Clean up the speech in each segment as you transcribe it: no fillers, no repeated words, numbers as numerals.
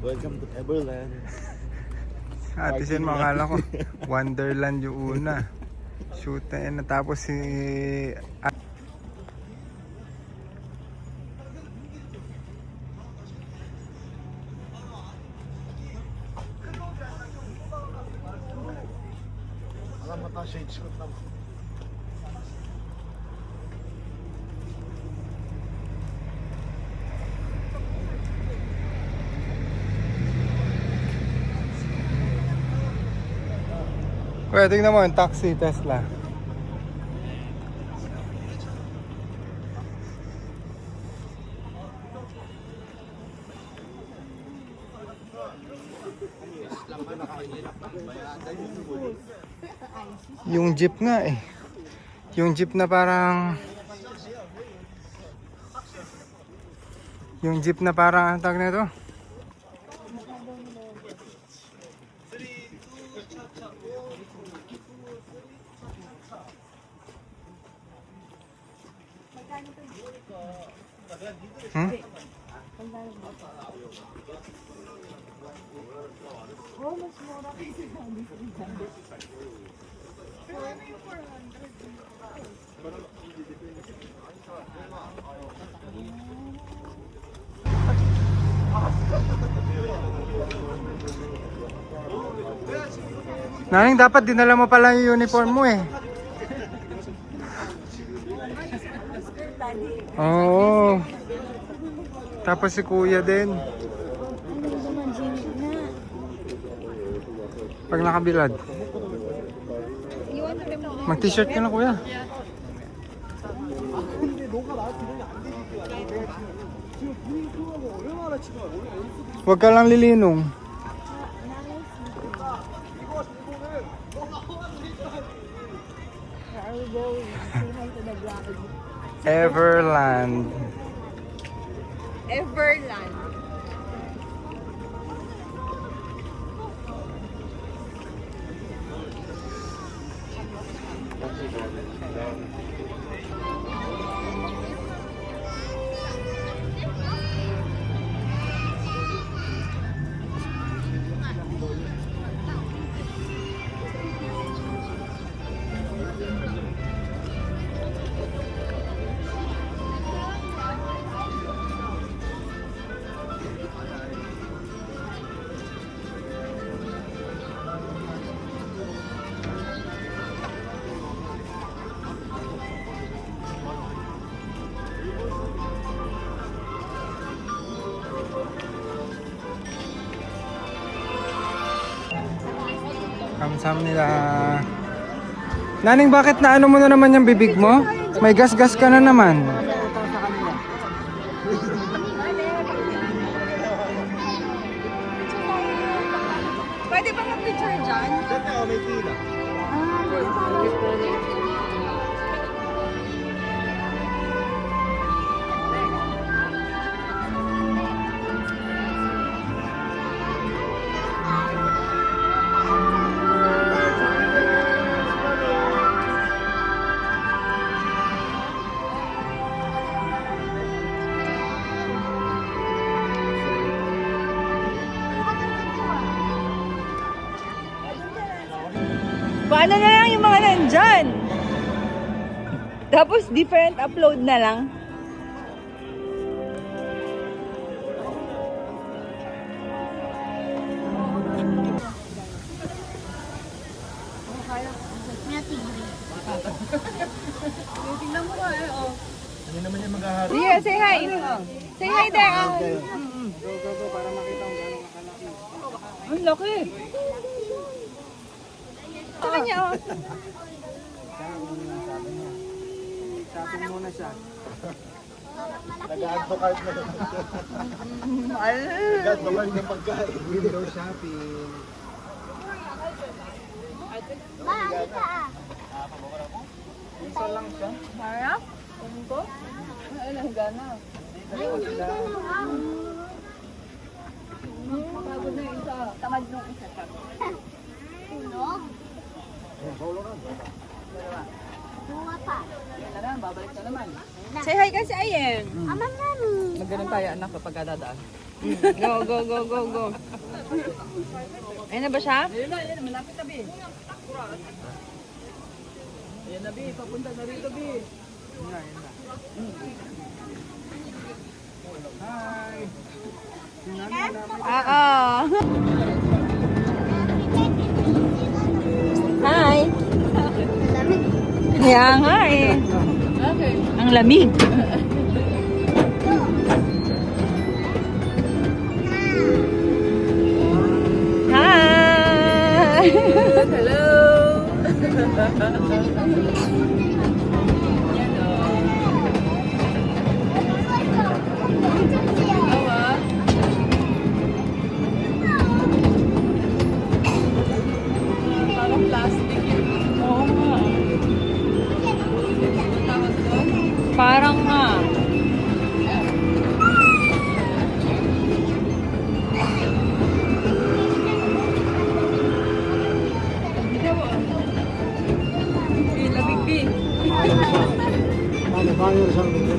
Welcome to Everland. Ate Sen, makala ko Wonderland yung una. Shoot na yan. Natapos si... Alam mo ta, shades ko na. Kuya, tingnan mo yung taxi, Tesla. Yung jeep nga eh. Yung jeep na parang... Yung jeep na parang, ang tawag na ito? Hmm? Oh, mas mura kasi sabi ko. Naning, dapat dinala mo pala yung uniform mo eh. Oo. Tapos si kuya din. Pag nakabilad. Mag t-shirt ka na kuya. Huwag ka lang lilinong. Everland. Everland. Kamsam nila. Naning, bakit na ano mo na naman yung bibig mo? May gas-gas ka na naman. Pwede ba mag-picture dyan? Dati ako may tila. Paano na lang yung mga nandyan? Tapos different upload na lang. Tingnan mo ka eh, oh. Hindi naman yung maghahari. Yeah, say hi. Say hi there. Go, para makita kung gano'ng kakalaki. Ang laki. Sa kanya, oh. Shopping muna siya. Nag-add to cart na. Nag-add to cart ng pagkain. Window shopping. Isa lang siya. Mara? Ano ko? Ay, langgana. Pagod na yung isa. Tamad nung isa. Tulog? Solo na. Dalawa. Yan na, babalik na naman. Say hi kasi Ayen. Magganun tayo anak kapag dadaan. Go, go, go, go, go. Ayun na ba siya? Ayun na, malapit na, Bi. Ayan na, Bi. Papunta na rito, Bi. Oo. Hi. Kaya nga eh. Okay. Ang lamig. Hi. Hello. Awa. Parang plastic yun. Oo nga. Ano tawag doon? Parang nga. Lamig, Bi. Ano, bayo sa amin.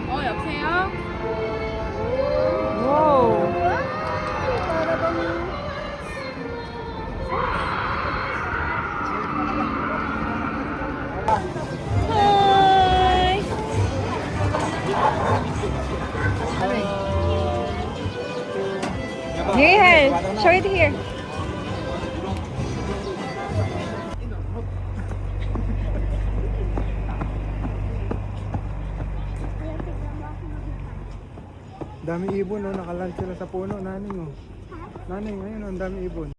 Oh, 여보세요? Wow. Hi. Here, show it here. Dami ibon, oh. Nakaland sila sa puno, naning, oh. Naning, ayun, oh, ang dami ibon.